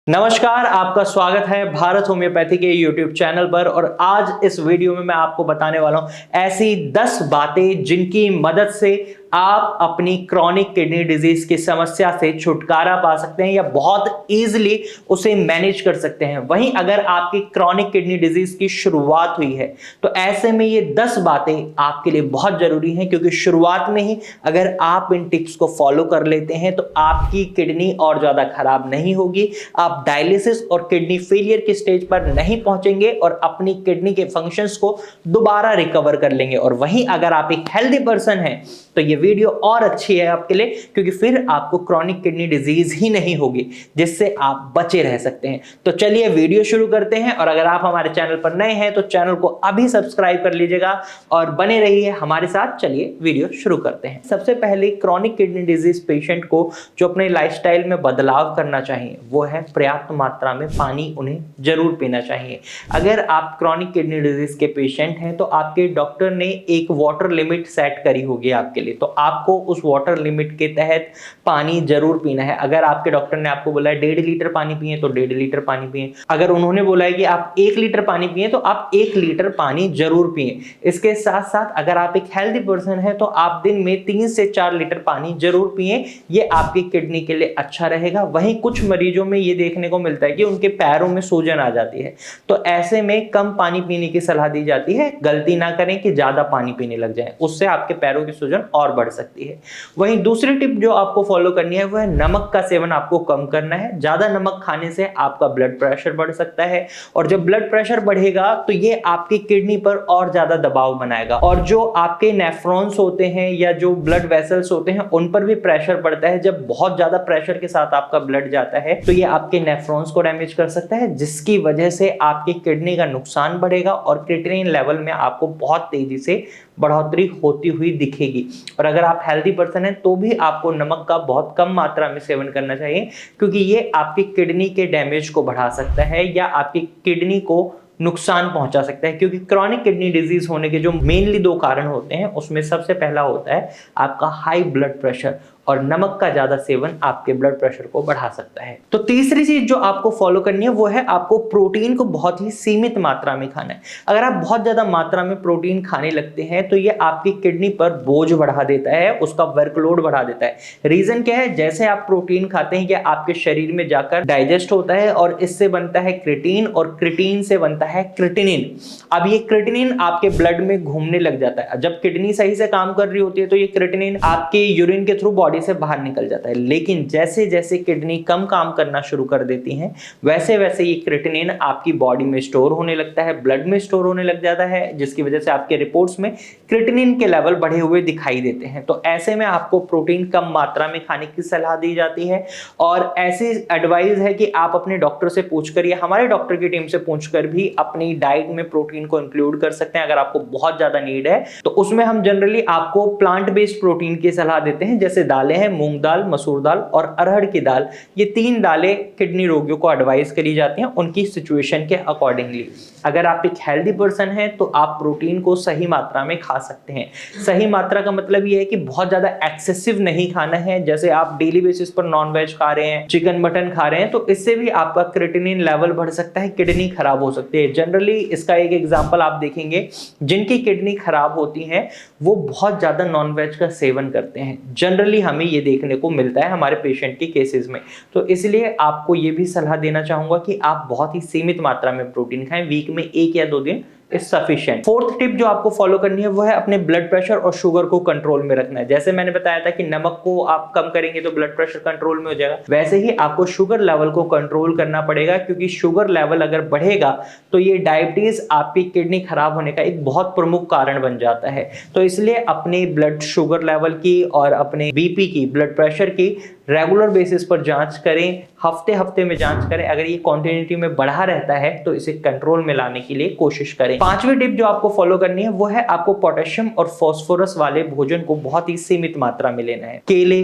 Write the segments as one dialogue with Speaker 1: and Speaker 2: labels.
Speaker 1: नमस्कार, आपका स्वागत है भारत होम्योपैथी के यूट्यूब चैनल पर। और आज इस वीडियो में मैं आपको बताने वाला हूं ऐसी 10 बातें जिनकी मदद से आप अपनी क्रॉनिक किडनी डिजीज की समस्या से छुटकारा पा सकते हैं या बहुत इजीली उसे मैनेज कर सकते हैं। वहीं अगर आपकी क्रॉनिक किडनी डिजीज की शुरुआत हुई है तो ऐसे में ये 10 बातें आपके लिए बहुत जरूरी हैं, क्योंकि शुरुआत में ही अगर आप इन टिप्स को फॉलो कर लेते हैं तो आपकी किडनी और ज्यादा खराब नहीं होगी, आप डायलिसिस और किडनी फेलियर की स्टेज पर नहीं पहुंचेंगे और अपनी किडनी के फंक्शंस को दोबारा रिकवर कर लेंगे। और वहीं अगर आप एक हेल्दी पर्सन हैं तो ये वीडियो और अच्छी है आपके लिए, क्योंकि फिर आपको क्रॉनिक किडनी डिजीज ही नहीं होगी जिससे आप बचे रह सकते हैं। तो चलिए वीडियो शुरू करते हैं। और अगर आप हमारे चैनल पर नए हैं तो चैनल को अभी सब्सक्राइब कर लीजिएगा और बने रहिए हमारे साथ। चलिए वीडियो शुरू करते हैं। सबसे पहले क्रॉनिक किडनी डिजीज पेशेंट को जो अपने लाइफस्टाइल में बदलाव करना चाहिए वो है पर्याप्त मात्रा में पानी उन्हें जरूर पीना चाहिए। अगर आप क्रॉनिक किडनी डिजीज के पेशेंट हैं तो आपके डॉक्टर ने एक वाटर लिमिट सेट करी होगी आपके लिए, तो आपको उस वाटर लिमिट के तहत पानी जरूर पीना है। अगर आपके डॉक्टर ने आपको बोला है 1.5 लीटर पानी पिए तो 1.5 लीटर पानी पिए। अगर उन्होंने बोला है कि आप 1 लीटर पानी पिए तो आप 1 लीटर पानी जरूर पिए। इसके साथ साथ अगर आप एक हेल्दी पर्सन है तो आप दिन में 3 से 4 लीटर पानी जरूर पिए, ये आपकी किडनी के लिए अच्छा रहेगा। वहीं कुछ मरीजों में ये देखने को मिलता है कि उनके पैरों में सूजन आ जाती है, तो ऐसे में कम पानी पीने की सलाह दी जाती है। गलती ना करें कि ज्यादा पानी पीने लग जाएं, उससे आपके पैरों की सूजन और बढ़ सकती है। वहीं दूसरी टिप जो आपको फॉलो करनी है वो है नमक का सेवन आपको कम करना है। ज्यादा नमक खाने से आपका ब्लड प्रेशर बढ़ सकता है, और जब ब्लड प्रेशर बढ़ेगा तो ये आपकी किडनी पर और ज्यादा दबाव बनाएगा, और जो आपके नेफ्रॉन्स होते हैं या जो ब्लड वेसल्स होते हैं उन पर भी प्रेशर पड़ता है। जब बहुत ज्यादा प्रेशर के साथ आपका ब्लड जाता है तो ये आपके नेफ्रॉन्स को डैमेज कर सकता है, जिसकी वजह से आपकी किडनी का नुकसान बढ़ेगा और क्रिएटिनिन लेवल में आपको बहुत तेजी से बढ़ोतरी होती हुई दिखेगी। और अगर आप हेल्दी पर्सन हैं तो भी आपको नमक का बहुत कम मात्रा में सेवन करना चाहिए, क्योंकि ये आपकी किडनी के डैमेज को बढ़ा सकता है या आपकी किडनी को नुकसान पहुंचा सकता है। क्योंकि क्रॉनिक किडनी डिजीज होने के जो मेनली 2 कारण होते हैं उसमें सबसे पहला होता है आपका हाई ब्लड प्रेशर, और नमक का ज्यादा सेवन आपके ब्लड प्रेशर को बढ़ा सकता है। तो तीसरी चीज जो आपको फॉलो करनी है वो है आपको प्रोटीन को बहुत ही सीमित मात्रा में खाना है। अगर आप बहुत ज्यादा मात्रा में प्रोटीन खाने लगते हैं तो ये आपकी किडनी पर बोझ बढ़ा देता है, उसका वर्कलोड बढ़ा देता है। रीजन क्या है? जैसे आप प्रोटीन खाते हैं ये आपके शरीर में जाकर डाइजेस्ट होता है और इससे बनता है क्रिएटिन, और क्रिएटिन से बनता है क्रिएटिनिन। अब ये क्रिएटिनिन आपके ब्लड में घूमने लग जाता है। जब किडनी सही से काम कर रही होती है तो ये क्रिएटिनिन आपके यूरिन के थ्रू बॉडी से बाहर निकल जाता है, लेकिन जैसे जैसे किडनी कम काम करना शुरू कर देती हैं वैसे वैसे ये क्रिएटिनिन आपकी बॉडी में स्टोर होने लगता है, ब्लड में स्टोर होने लग जाता है, जिसकी वजह से आपके रिपोर्ट्स में क्रिएटिनिन के लेवल बढ़े हुए दिखाई देते हैं। तो ऐसे में आपको प्रोटीन कम मात्रा में खाने की सलाह दी जाती है, और ऐसी एडवाइस है कि आप अपने डॉक्टर से पूछकर या हमारे डॉक्टर की टीम से पूछकर भी अपनी डाइट में प्रोटीन को इंक्लूड कर सकते हैं। अगर आपको बहुत ज्यादा नीड है तो उसमें हम जनरली आपको प्लांट बेस्ड प्रोटीन की सलाह देते हैं, जैसे दालें हैं, मूंग दाल, मसूर दाल और अरहर की दाल। ये 3 दालें किडनी रोगियों को एडवाइस करी जाती हैं उनकी सिचुएशन के अकॉर्डिंगली। अगर आप एक हेल्दी पर्सन हैं तो आप प्रोटीन को सही मात्रा में खा सकते हैं। सही मात्रा का मतलब ये है कि बहुत ज्यादा एक्सेसिव नहीं खाना है। जैसे आप डेली बेसिस पर नॉन वेज खा रहे हैं, चिकन मटन खा रहे हैं, तो इससे भी आपका क्रिएटिनिन लेवल बढ़ सकता है, किडनी खराब हो सकती है। जनरली इसका एक एग्जांपल आप देखेंगे, जिनकी किडनी खराब होती है वो बहुत ज्यादा नॉन वेज का सेवन करते हैं। जनरली हमें ये देखने को मिलता है हमारे पेशेंट के केसेस में। तो इसलिए आपको ये भी सलाह देना चाहूंगा कि आप बहुत ही सीमित मात्रा में प्रोटीन खाएं, वीक में 1 या 2 दिन इज सफिशिएंट। फोर्थ टिप जो आपको फॉलो करनी है वो है अपने ब्लड प्रेशर और शुगर को कंट्रोल में रखना है। जैसे मैंने बताया था कि नमक को आप कम करेंगे तो ब्लड प्रेशर कंट्रोल में हो जाएगा, वैसे ही आपको शुगर लेवल को कंट्रोल करना पड़ेगा, क्योंकि शुगर लेवल अगर बढ़ेगा तो ये डायबिटीज आपकी किडनी खराब होने का एक बहुत प्रमुख कारण बन जाता है। तो इसलिए अपने ब्लड शुगर लेवल की और अपने बीपी की, ब्लड प्रेशर की रेगुलर बेसिस पर जांच करें, हफ्ते हफ्ते में जांच करें। अगर ये क्वांटिटी में बढ़ा रहता है तो इसे कंट्रोल में लाने के लिए कोशिश करें। 5वीं टिप जो आपको फॉलो करनी है वो है आपको पोटेशियम और फास्फोरस वाले भोजन को बहुत ही सीमित मात्रा में लेना है। केले,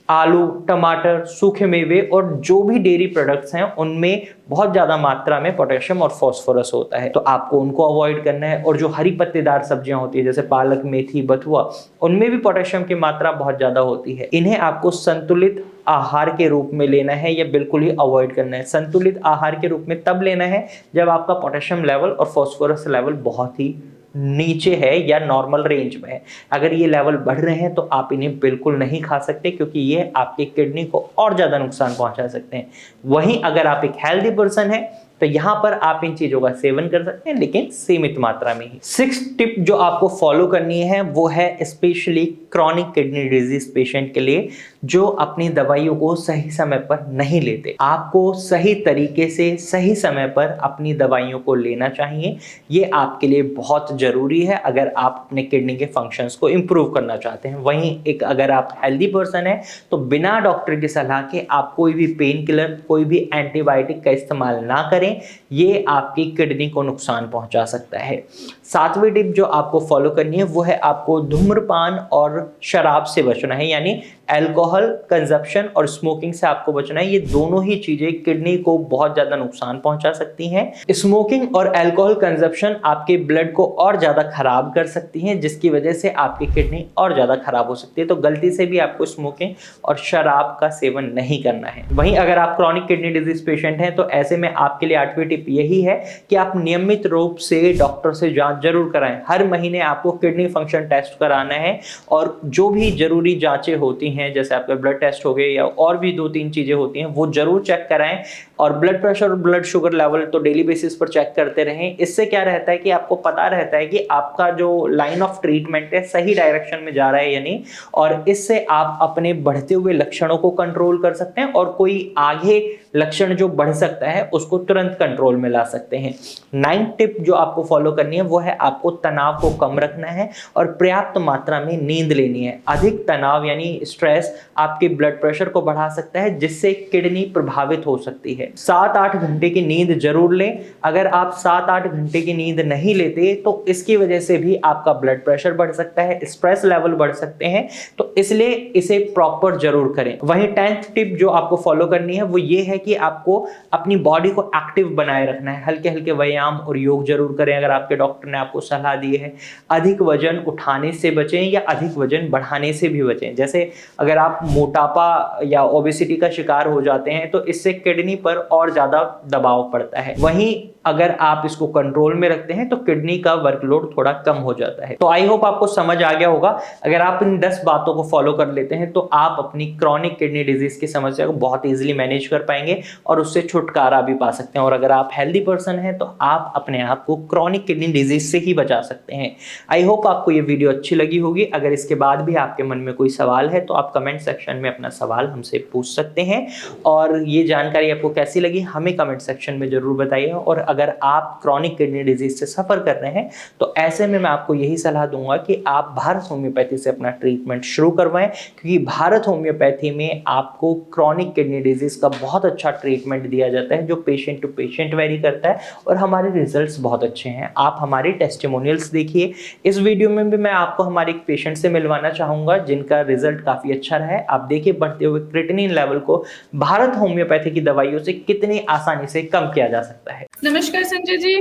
Speaker 1: आलू, टमाटर, सूखे मेवे और जो भी डेयरी प्रोडक्ट्स हैं उनमें बहुत ज़्यादा मात्रा में पोटेशियम और फॉस्फोरस होता है, तो आपको उनको अवॉइड करना है। और जो हरी पत्तेदार सब्जियां होती है जैसे पालक, मेथी, बथुआ, उनमें भी पोटेशियम की मात्रा बहुत ज़्यादा होती है। इन्हें आपको संतुलित आहार के रूप में लेना है या बिल्कुल ही अवॉइड करना है। संतुलित आहार के रूप में तब लेना है जब आपका पोटेशियम लेवल और फॉस्फोरस लेवल बहुत ही नीचे है या नॉर्मल रेंज में है। अगर ये लेवल बढ़ रहे हैं तो आप इन्हें बिल्कुल नहीं खा सकते, क्योंकि ये आपकी किडनी को और ज्यादा नुकसान पहुंचा सकते हैं। वहीं अगर आप एक हेल्दी पर्सन है तो यहां पर आप इन चीजों का सेवन कर सकते हैं, लेकिन सीमित मात्रा में ही। 6 टिप जो आपको फॉलो करनी है वो है specially chronic kidney disease patient के लिए, जो अपनी दवाइयों को सही समय पर नहीं लेते। आपको सही तरीके से सही समय पर अपनी दवाइयों को लेना चाहिए। ये आपके लिए बहुत जरूरी है अगर आप अपने किडनी के फंक्शंस को इंप्रूव करना चाहते हैं। वहीं एक अगर आप हेल्दी पर्सन है तो बिना डॉक्टर की सलाह के आप कोई भी पेन किलर, कोई भी एंटीबायोटिक का इस्तेमाल ना करें। ये आपकी किडनी को नुकसान पहुंचा सकता है। 7वीं टिप जो आपको फॉलो करनी है वो है आपको धूम्रपान और शराब से बचना है, यानी अल्कोहल कंजप्शन और स्मोकिंग से आपको बचना है। ये दोनों ही चीजें किडनी को बहुत ज्यादा नुकसान पहुंचा सकती हैं। स्मोकिंग और अल्कोहल कंजप्शन आपके ब्लड को और ज्यादा खराब कर सकती हैं, जिसकी वजह से आपकी किडनी और ज्यादा खराब हो सकती है। तो गलती से भी आपको स्मोकिंग और शराब का सेवन नहीं करना है। वहीं अगर आप क्रॉनिक किडनी डिजीज पेशेंट हैं तो ऐसे में आपके लिए 8वीं टिप यही है कि आप नियमित रूप से डॉक्टर से जांच जरूर कराएं। हर महीने आपको किडनी फंक्शन टेस्ट कराना है, और जो भी जरूरी जांचें होती हैं जैसे आपके ब्लड टेस्ट हो गए या और भी 2-3 चीजें होती हैं वो जरूर चेक कराएं। और ब्लड प्रेशर और ब्लड शुगर लेवल तो डेली बेसिस पर चेक करते रहें। इससे क्या रहता है कि आपको पता रहता है कि आपका जो लाइन ऑफ ट्रीटमेंट है सही डायरेक्शन में जा रहा है या नहीं, और इससे आप अपने बढ़ते हुए लक्षणों को कंट्रोल कर सकते हैं और कोई आगे लक्षण जो बढ़ सकता है उसको तुरंत कंट्रोल में ला सकते हैं। 9 टिप जो आपको फॉलो करनी है वो है आपको तनाव को कम रखना है और पर्याप्त मात्रा में नींद लेनी है। अधिक तनाव यानी स्ट्रेस आपके ब्लड प्रेशर को बढ़ा सकता है, जिससे किडनी प्रभावित हो सकती है। 7-8 घंटे की नींद जरूर लें। अगर आप 7-8 घंटे की नींद नहीं लेते तो इसकी वजह से भी आपका ब्लड प्रेशर बढ़ सकता है, स्ट्रेस लेवल बढ़ सकते हैं, तो इसलिए इसे प्रॉपर जरूर करें। वहीं 10th टिप जो आपको फॉलो करनी है वो ये है कि आपको अपनी बॉडी को एक्टिव बनाए रखना है। हल्के हल्के व्यायाम और योग जरूर करें अगर आपके डॉक्टर ने आपको सलाह दी है। अधिक वजन उठाने से बचें या अधिक वजन बढ़ाने से भी बचें। जैसे अगर आप मोटापा या ओबेसिटी का शिकार हो जाते हैं तो इससे किडनी पर और ज्यादा दबाव पड़ता है। वहीं अगर आप इसको कंट्रोल में रखते हैं तो किडनी का वर्कलोड थोड़ा कम हो जाता है। तो आई होप आपको समझ आ गया होगा। अगर आप इन 10 बातों को फॉलो कर लेते हैं तो आप अपनी क्रॉनिक किडनी डिजीज की समस्या को बहुत इजीली मैनेज कर पाएंगे और उससे छुटकारा भी पा सकते हैं। और अगर आप हेल्दी पर्सन हैं तो आप अपने आप को क्रॉनिक किडनी डिजीज से ही बचा सकते हैं। आई होप आपको ये वीडियो अच्छी लगी होगी। अगर इसके बाद भी आपके मन में कोई सवाल है तो आप कमेंट सेक्शन में अपना सवाल हमसे पूछ सकते हैं। और ये जानकारी आपको कैसी लगी हमें कमेंट सेक्शन में जरूर बताइए। और अगर आप क्रॉनिक किडनी डिजीज से सफर कर रहे हैं तो ऐसे में मैं आपको यही सलाह दूंगा कि आप भारत होम्योपैथी से अपना ट्रीटमेंट शुरू करवाएं, क्योंकि भारत होम्योपैथी में आपको क्रॉनिक किडनी डिजीज का बहुत अच्छा ट्रीटमेंट दिया जाता है, जो पेशेंट टू पेशेंट वेरी करता है और हमारे रिजल्ट्स बहुत अच्छे हैं। आप हमारे टेस्टिमोनियल्स देखिए। इस वीडियो में भी मैं आपको हमारे एक पेशेंट से मिलवाना चाहूंगा जिनका रिजल्ट काफी अच्छा रहा है। आप देखिए बढ़ते हुए क्रिएटिनिन लेवल को भारत होम्योपैथी की दवाइयों से कितनी आसानी से कम किया जा सकता है।
Speaker 2: नमस्कार संजय जी।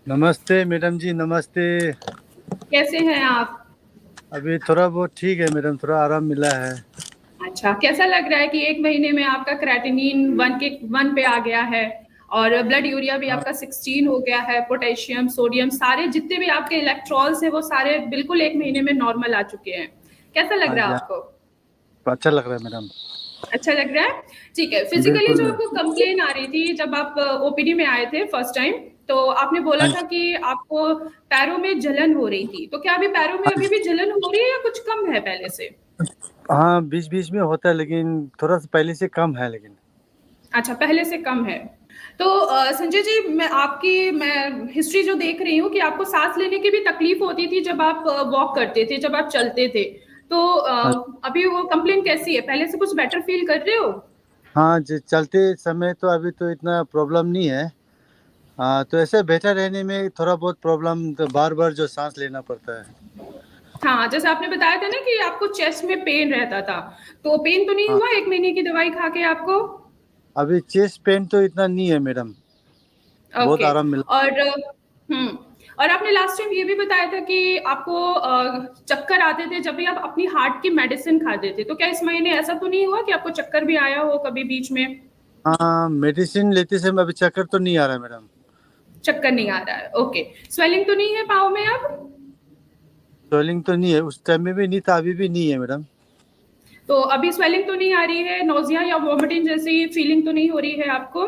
Speaker 3: नमस्ते मैडम जी, नमस्ते।
Speaker 2: कैसे हैं आप?
Speaker 3: अभी थोड़ा बहुत ठीक है मैडम, थोड़ा आराम मिला है।
Speaker 2: अच्छा, कैसा लग रहा है कि 1 महीने में आपका क्रेटिनिन 1 पे आ गया है और ब्लड यूरिया भी आपका 16 हो गया है, पोटेशियम, सोडियम, सारे जितने भी आपके इलेक्ट्रॉल्स है वो सारे बिल्कुल 1 महीने में नॉर्मल आ चुके हैं। कैसा लग रहा है आपको?
Speaker 3: अच्छा लग रहा है मैडम।
Speaker 2: अच्छा लग रहा है, ठीक है। फिजिकली जो आपको कंप्लेन आ रही थी जब आप ओपीडी में आए थे फर्स्ट टाइम, तो आपने बोला था कि आपको पैरों में जलन हो रही थी, तो क्या अभी पैरों में अभी भी जलन हो रही है या कुछ कम है पहले से?
Speaker 3: हाँ, बीच बीच में होता है लेकिन थोड़ा सा पहले से कम है। लेकिन
Speaker 2: अच्छा, पहले से कम है। तो संजय जी, मैं हिस्ट्री जो देख रही हूँ कि आपको सांस लेने की भी तकलीफ होती थी जब आप वॉक करते थे, जब आप चलते थे। तो अभी वो कंप्लेन कैसी है? पहले से कुछ बेटर फील कर रहे हो?
Speaker 3: हाँ जी, चलते समय तो अभी तो इतना प्रॉब्लम नहीं है। हाँ, तो ऐसे बेहतर रहने में थोड़ा बहुत प्रॉब्लम, तो बार बार जो सांस लेना पड़ता है।
Speaker 2: हाँ, जैसे आपने बताया था ना कि आपको चेस्ट में पेन रहता था, तो पेन तो नहीं
Speaker 3: हाँ,
Speaker 2: हुआ 1 महीने की दवाई खा के आपको?
Speaker 3: अभी चेस्ट पेन तो इतना नहीं है मैडम, बहुत
Speaker 2: ओके।
Speaker 3: आराम मिला।
Speaker 2: और और आपने लास्ट टाइम ये भी बताया था कि आपको चक्कर आते थे जब भी आप अपनी हार्ट की मेडिसिन खाते थे, तो क्या इस महीने ऐसा तो नहीं हुआ कि आपको चक्कर भी आया हो कभी बीच में?
Speaker 3: हाँ, मेडिसिन लेते समय अभी चक्कर तो नहीं आ रहा है मैडम।
Speaker 2: चक्कर नहीं आ रहा है, ओके। स्वेलिंग तो नहीं है पाँव में अब?
Speaker 3: स्वेलिंग तो नहीं है, उस टाइम में भी नहीं था, अभी भी नहीं है मैडम।
Speaker 2: तो अभी स्वेलिंग तो नहीं आ रही है, नोजिया या वोमिटिंग जैसी फीलिंग तो नहीं हो रही है आपको?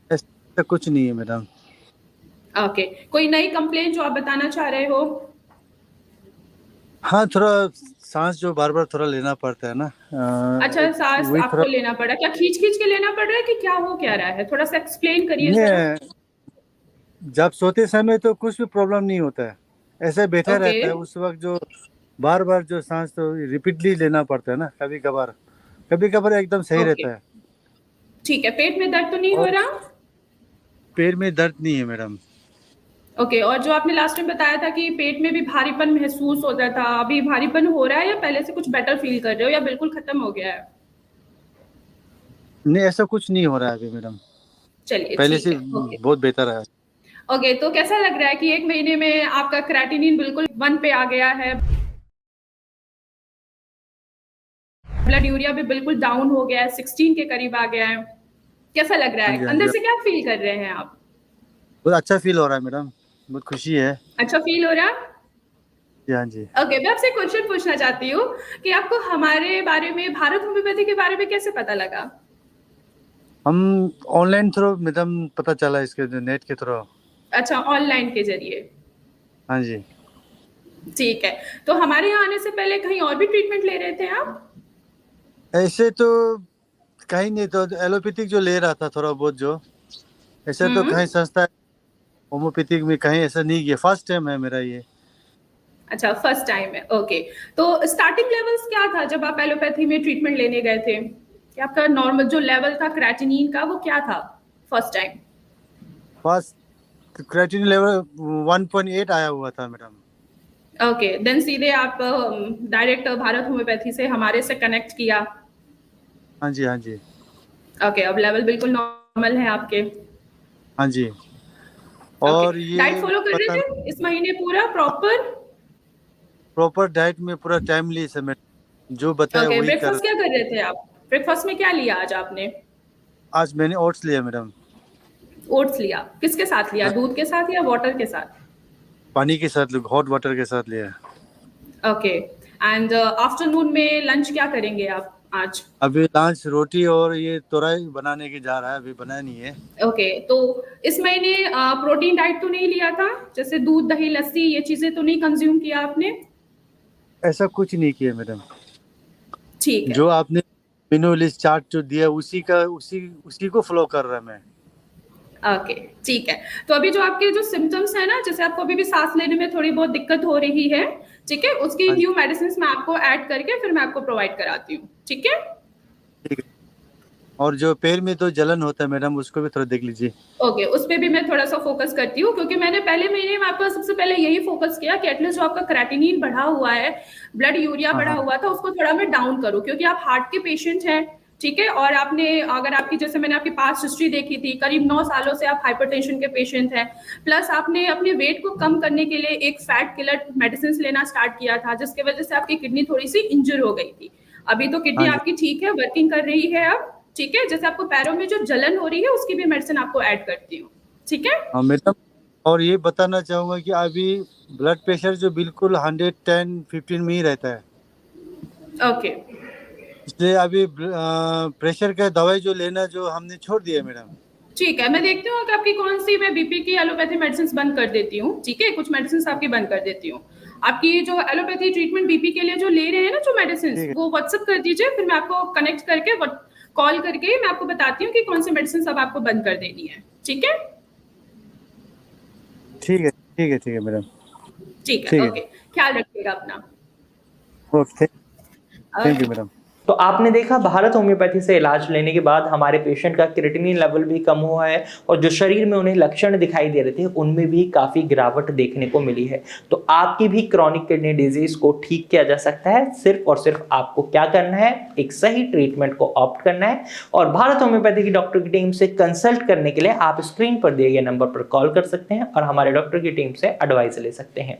Speaker 3: ऐसा कुछ नहीं है मैडम।
Speaker 2: ओके। कोई नई कंप्लेंट जो आप बताना चाह रहे हो?
Speaker 3: हाँ, थोड़ा सांस जो बार बार थोड़ा लेना पड़ता है ना,
Speaker 2: अच्छा, सांस
Speaker 3: वही थोड़ा।
Speaker 2: आपको लेना पड़ा, क्या खींच खींच के लेना पड़ रहा है कि क्या हो क्या रहा है? थोड़ा सा एक्सप्लेन करिए जरा।
Speaker 3: नहीं, जब सोते समय तो कुछ भी प्रॉब्लम नहीं होता है, ऐसे बैठा
Speaker 2: ओके।
Speaker 3: रहता है उस वक्त जो बार बार जो सांस तो रिपीटली लेना पड़ता है ना, कभी कभार एकदम सही
Speaker 2: ओके,
Speaker 3: रहता है।
Speaker 2: ठीक है। पेट में दर्द तो नहीं हो
Speaker 3: और
Speaker 2: रहा?
Speaker 3: पैर में दर्द नहीं है मैडम।
Speaker 2: ओके। और जो आपने लास्ट टाइम बताया था कि पेट में भी भारीपन महसूस होता था, अभी भारीपन हो रहा है या पहले से कुछ बेटर फील कर रहे हो या बिल्कुल खत्म हो गया है?
Speaker 3: नहीं, ऐसा कुछ नहीं हो रहा है अभी मैडम,
Speaker 2: चलिए,
Speaker 3: पहले
Speaker 2: ठीक
Speaker 3: से
Speaker 2: है। ओके।
Speaker 3: बहुत बेहतर है।
Speaker 2: ओके, तो कैसा लग रहा है कि एक महीने में आपका क्रेटिनिन बिल्कुल 1 पे आ गया है, ब्लड यूरिया भी बिल्कुल डाउन हो गया है, 16 के करीब आ गया है? कैसा लग रहा
Speaker 3: हाँ
Speaker 2: है
Speaker 3: जी, हाँ
Speaker 2: अंदर
Speaker 3: जी,
Speaker 2: से, क्या फील कर रहे हैं आप?
Speaker 3: बहुत अच्छा फील हो रहा है मैडम, बहुत खुशी है।
Speaker 2: अच्छा फील हो रहा है?
Speaker 3: जी, हाँ जी।
Speaker 2: ओके, मैं आपसे क्वेश्चन पूछना चाहती हूँ कि आपको हमारे बारे में, भारत होम्योपैथी के बारे में कैसे पता लगा?
Speaker 3: हम ऑनलाइन थ्रू मैडम पता चला, इसके नेट के थ्रू।
Speaker 2: अच्छा, ऑनलाइन के जरिए।
Speaker 3: हाँ जी।
Speaker 2: ठीक है। तो हमारे यहाँ आने से पहले कहीं और भी ट्रीटमेंट ले रहे थे आप?
Speaker 3: ऐसे तो कहीं नहीं, तो एलोपैथिक जो ले रहा था थोड़ा बहुत जो, ऐसे तो
Speaker 2: हम्म।
Speaker 3: कहीं सस्ता है, होम्योपैथिक में कहीं ऐसा नहीं किया, फर्स्ट टाइम है मेरा ये।
Speaker 2: अच्छा, फर्स्ट टाइम है, ओके। तो स्टार्टिंग लेवल्स क्या था जब आप एलोपैथी में ट्रीटमेंट लेने गए थे? कि आपका नॉर्मल जो लेवल था क्रेटिनिन का वो क्या था first time?
Speaker 3: First creatinine level 1.8 आया हुआ था मैडम।
Speaker 2: ओके, देन सीधे आप डायरेक्ट भारत होम्योपैथी से हमारे से कनेक्ट किया?
Speaker 3: हाँ जी, हाँ जी।
Speaker 2: ओके, अब लेवल बिल्कुल नॉर्मल है आपके?
Speaker 3: हाँ जी।
Speaker 2: ओके।
Speaker 3: और
Speaker 2: डाइट
Speaker 3: ये
Speaker 2: फॉलो कर रहे
Speaker 3: पता,
Speaker 2: थे इस महीने पूरा प्रॉपर?
Speaker 3: प्रॉपर डाइट में पूरा टाइमली समय जो बताया
Speaker 2: ओके,
Speaker 3: वही कर
Speaker 2: ब्रेकफास्ट
Speaker 3: रहा।
Speaker 2: क्या कर रहे थे आप? ब्रेकफास्ट में क्या लिया आज आपने?
Speaker 3: आज मैंने ओट्स लिया मैडम।
Speaker 2: ओट्स लिया, किसके साथ लिया,
Speaker 3: हाँ,
Speaker 2: दूध के साथ या वाटर के साथ?
Speaker 3: पानी के साथ, हॉट वाटर के साथ लिया।
Speaker 2: ओके। एंड आफ्टरनून में लंच क्या करेंगे आप आज?
Speaker 3: अभी लंच रोटी और ये तोरई बनाने की जा रहा है, अभी बनाया नहीं है।
Speaker 2: ओके, तो इस महीने प्रोटीन डाइट तो नहीं लिया था, जैसे दूध दही लस्सी ये चीजें तो नहीं कंज्यूम किया आपने?
Speaker 3: ऐसा कुछ नहीं किया मैडम,
Speaker 2: ठीक है।
Speaker 3: जो आपने मेनू लिस्ट चार्ट जो दिया उसी उसी को फॉलो कर रहा मैं।
Speaker 2: ओके, ठीक है। तो अभी जो आपके जो सिम्टम्स है ना, जैसे आपको अभी भी सांस लेने में थोड़ी बहुत दिक्कत हो रही है, ठीक है, उसकी
Speaker 3: हाँ जी,
Speaker 2: न्यू मेडिसिन मैं आपको ऐड करके फिर मैं आपको प्रोवाइड कराती हूँ, ठीक है?
Speaker 3: ठीक है। और जो पैर में तो जलन होता है मैडम, उसको भी थोड़ा देख लीजिए।
Speaker 2: ओके, उस पे भी मैं थोड़ा सा फोकस करती हूँ, क्योंकि मैंने पहले महीने में आपका सबसे पहले यही फोकस किया कि एटलीस्ट जो आपका क्रेटिनिन बढ़ा हुआ है, ब्लड यूरिया
Speaker 3: हाँ,
Speaker 2: बढ़ा
Speaker 3: हाँ,
Speaker 2: हुआ था, उसको थोड़ा मैं डाउन करूँ, क्योंकि आप हार्ट के पेशेंट हैं, ठीक है? और आपने, अगर आपकी, जैसे मैंने आपकी पास्ट हिस्ट्री देखी थी, करीब 9 सालों से आप हाइपरटेंशन के पेशेंट हैं, प्लस आपने अपने वेट को कम करने के लिए एक फैट किलर मेडिसिन लेना स्टार्ट किया था, जिसकी वजह से आपकी किडनी थोड़ी सी इंजर हो गई थी। अभी तो किडनी
Speaker 3: हाँ जी,
Speaker 2: आपकी ठीक है, वर्किंग कर रही है अब, ठीक है? जैसे आपको पैरों में जो जलन हो रही है उसकी भी मेडिसिन आपको ऐड करती हूँ, ठीक है?
Speaker 3: हाँ मैडम। और ये बताना चाहूँगा कि अभी ब्लड प्रेशर जो बिल्कुल 110-15 में ही रहता है,
Speaker 2: ओके।
Speaker 3: इसलिए अभी प्रेशर का दवाई जो लेना जो हमने छोड़ दिया मैडम।
Speaker 2: ठीक है, मैं देखती हूँ कि आपकी कौन सी, मैं बीपी की एलोपैथी मेडिसिन बंद कर देती हूँ, ठीक है? कुछ मेडिसिन आपकी बंद कर देती हूँ। आपकी जो एलोपैथी ट्रीटमेंट बीपी के लिए जो ले रहे हैं ना जो मेडिसिन,
Speaker 3: ठीक है,
Speaker 2: वो व्हाट्सअप कर दीजिए, फिर मैं आपको कनेक्ट करके कॉल करके मैं आपको बताती हूँ कि कौन सी मेडिसिन अब आपको बंद कर देनी है, ठीक है?
Speaker 3: ठीक है, ठीक है, ठीक है मैडम।
Speaker 2: ठीक है,
Speaker 3: ठीक है।
Speaker 2: ओके। ख्याल रखिएगा अपना।
Speaker 3: Okay, thank you
Speaker 2: okay.
Speaker 3: Madam.
Speaker 1: तो आपने देखा भारत होम्योपैथी से इलाज लेने के बाद हमारे पेशेंट का क्रिएटिनिन लेवल भी कम हुआ है और जो शरीर में उन्हें लक्षण दिखाई दे रहे थे उनमें भी काफी गिरावट देखने को मिली है। तो आपकी भी क्रॉनिक किडनी डिजीज को ठीक किया जा सकता है। सिर्फ और सिर्फ आपको क्या करना है, एक सही ट्रीटमेंट को ऑप्ट करना है और भारत होम्योपैथी की डॉक्टर की टीम से कंसल्ट करने के लिए आप स्क्रीन पर दिए गए नंबर पर कॉल कर सकते हैं और हमारे डॉक्टर की टीम से एडवाइस ले सकते हैं।